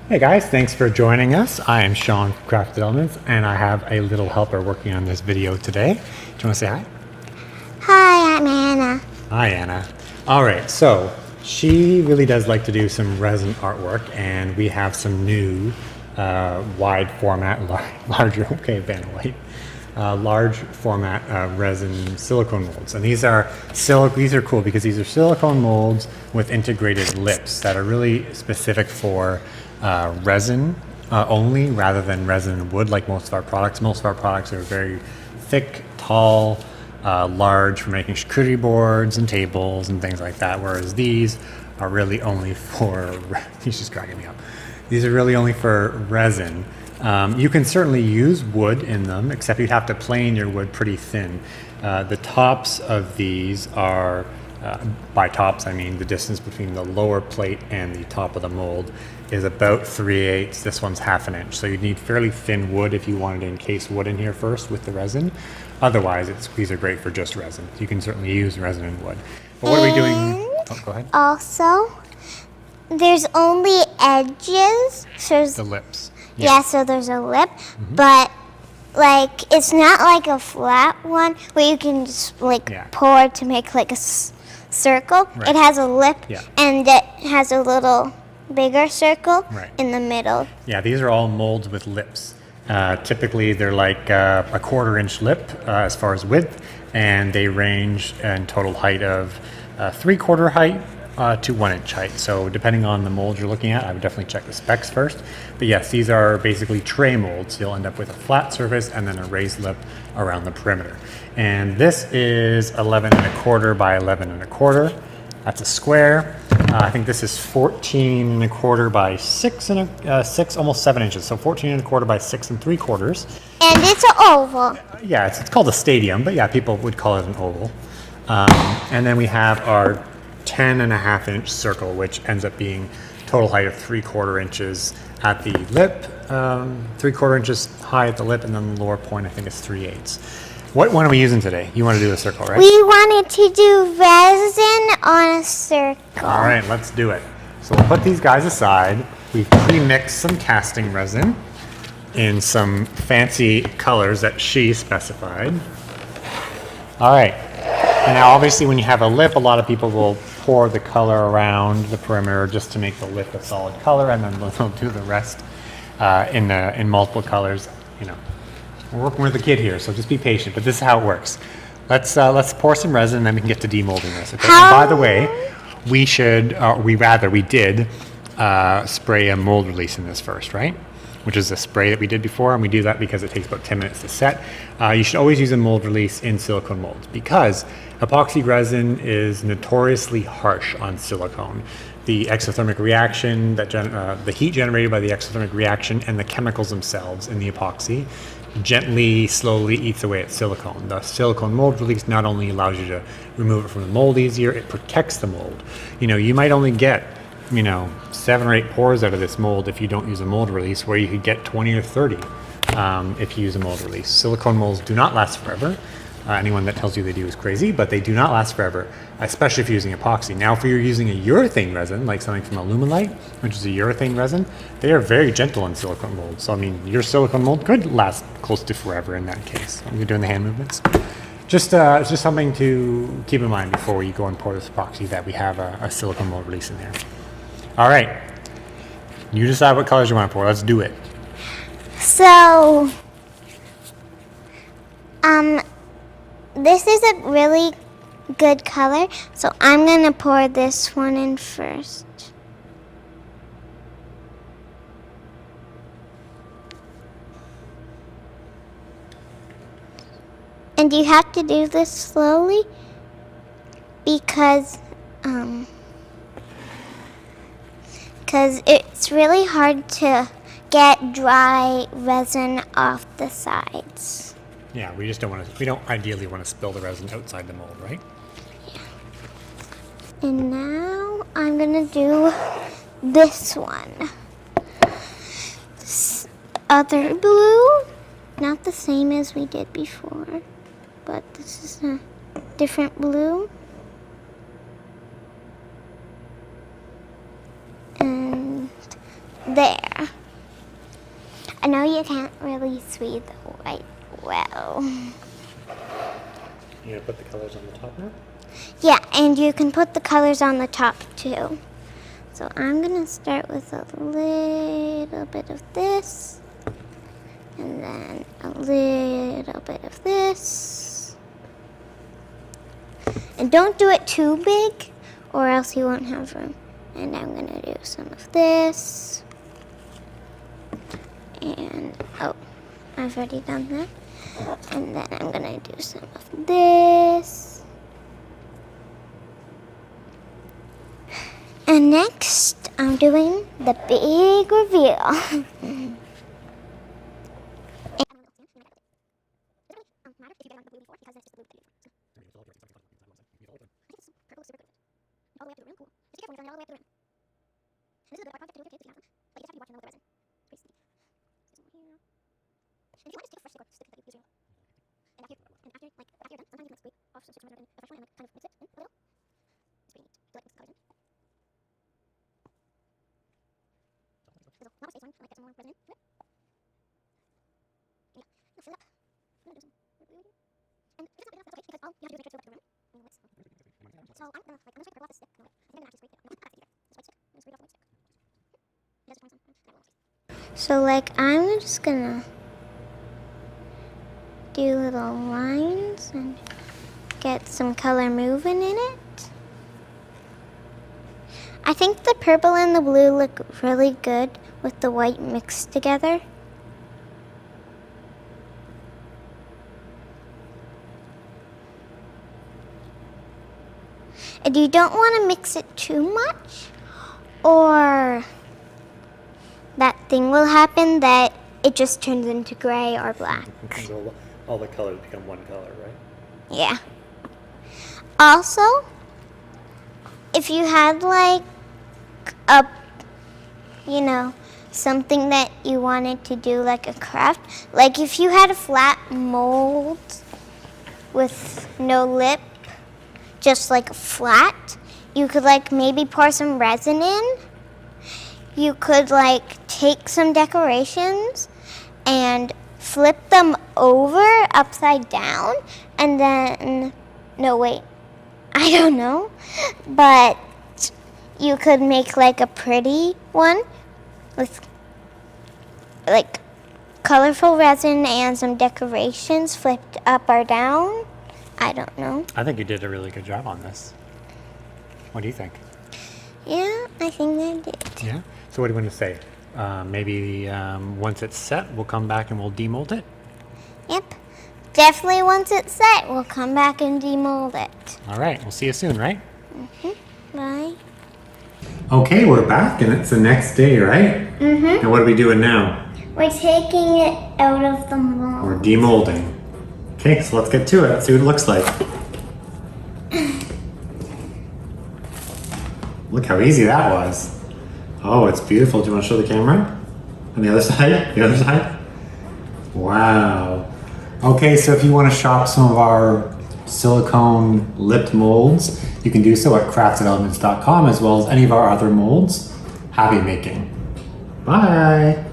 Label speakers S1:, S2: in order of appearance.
S1: Hey guys, thanks for joining us. I am Sean from Craft Elements, and I have a little helper working on this video today. Do you want to say hi?
S2: Hi, I'm Anna.
S1: Hi, Anna. All right, so she really does like to do some resin artwork, and we have some new wide format, larger, okay, Vanna White, large format resin silicone molds. And these are cool because these are silicone molds with integrated lips that are really specific for resin only rather than resin and wood like most of our products. Most of our products are very thick, tall, large for making charcuterie boards and tables and things like that, whereas these are really only for, he's just cracking me up. These are really only for resin. You can certainly use wood in them, except you'd have to plane your wood pretty thin. The tops of these are, by tops I mean the distance between the lower plate and the top of the mold is about 3/8. This one's 1/2 inch. So you'd need fairly thin wood if you wanted to encase wood in here first with the resin. Otherwise, these are great for just resin. You can certainly use resin and wood. But what are we doing? Oh, go ahead.
S2: Also, there's only edges. So
S1: The lips.
S2: yeah, so there's a lip, but like it's not like a flat one where you can just like pour to make like a circle.
S1: Right.
S2: It has a lip,
S1: Yeah.
S2: and it has a little bigger circle in the middle.
S1: Yeah, these are all molds with lips. Typically, they're like a 1/4 inch lip as far as width, and they range in total height of 3/4 height to 1 inch height. So depending on the mold you're looking at, I would definitely check the specs first. But yes, these are basically tray molds. You'll end up with a flat surface and then a raised lip around the perimeter. And this is 11 1/4 by 11 1/4. That's a square. I think this is 14 1/4 by 6 almost 7 inches. So 14 1/4 by 6 3/4.
S2: And it's an oval.
S1: Yeah, it's called a stadium, but yeah, people would call it an oval. And then we have our 10 1/2 inch circle, which ends up being total height of 3/4 inches at the lip, 3/4 inches high at the lip, and then the lower point I think is 3/8. What one are we using today? You want to do a circle, right?
S2: We wanted to do resin on a circle.
S1: All right, let's do it. So we'll put these guys aside. We've pre-mixed some casting resin in some fancy colors that she specified. All right. And now obviously when you have a lip, a lot of people will pour the color around the perimeter just to make the lip a solid color, and then they'll do the rest in multiple colors. You know, we're working with a kid here, so just be patient, but this is how it works. Let's pour some resin and then we can get to demolding this. Okay? And by the way, we did spray a mold release in this first, right? Which is a spray that we did before, and we do that because it takes about 10 minutes to set. You should always use a mold release in silicone molds because epoxy resin is notoriously harsh on silicone. The exothermic reaction, the heat generated by the exothermic reaction and the chemicals themselves in the epoxy gently, slowly eats away at silicone. The silicone mold release not only allows you to remove it from the mold easier, it protects the mold. You know, you might only get 7 or 8 pores out of this mold if you don't use a mold release, where you could get 20 or 30 if you use a mold release. Silicone molds do not last forever. Anyone that tells you they do is crazy, but they do not last forever, especially if you're using epoxy. Now, if you're using a urethane resin, like something from Aluminite, which is a urethane resin, they are very gentle in silicone molds. So, I mean, your silicone mold could last close to forever in that case. You're doing the hand movements. It's just something to keep in mind before you go and pour this epoxy, that we have a silicone mold release in there. All right, you decide what colors you want to pour. Let's do it.
S2: So, this is a really good color, so I'm gonna pour this one in first. And you have to do this slowly because it's really hard to get dry resin off the sides.
S1: Yeah, we don't ideally want to spill the resin outside the mold, right?
S2: Yeah. And now I'm gonna do this one. This other blue, not the same as we did before, but this is a different blue. And there. I know you can't really see the white well.
S1: You gonna put the colors on the top now?
S2: Yeah, and you can put the colors on the top too. So I'm gonna start with a little bit of this, and then a little bit of this. And don't do it too big, or else you won't have room. And I'm gonna do some of this. And, oh, I've already done that. And then I'm gonna do some of this. And next, I'm doing the big reveal. So like I'm just gonna do little lines and get some color moving in it. I think the purple and the blue look really good with the white mixed together. And you don't want to mix it too much, or that thing will happen that it just turns into gray or black.
S1: All the colors become one color, right?
S2: Yeah. Also, if you had like a, something that you wanted to do like a craft, like if you had a flat mold with no lip, just like flat, you could like maybe pour some resin in. You could like take some decorations and flip them over upside down, and then, no wait, I don't know, but you could make like a pretty one with like colorful resin and some decorations flipped up or down. I don't know.
S1: I think you did a really good job on this. What do you think?
S2: Yeah, I think I did.
S1: Yeah? So what do you want to say? Maybe once it's set, we'll come back and we'll demold it?
S2: Yep. Definitely once it's set, we'll come back and demold it.
S1: All right. We'll see you soon, right?
S2: Bye.
S1: Okay, we're back and it's the next day, right? And what are we doing now?
S2: We're taking it out of the mold.
S1: We're demolding. Okay, so let's get to it. Let's see what it looks like. Look how easy that was. Oh, it's beautiful. Do you want to show the camera? On the other side? The other side? Wow. Okay, so if you want to shop some of our silicone lipped molds, you can do so at craftsedelements.com, as well as any of our other molds. Happy making. Bye.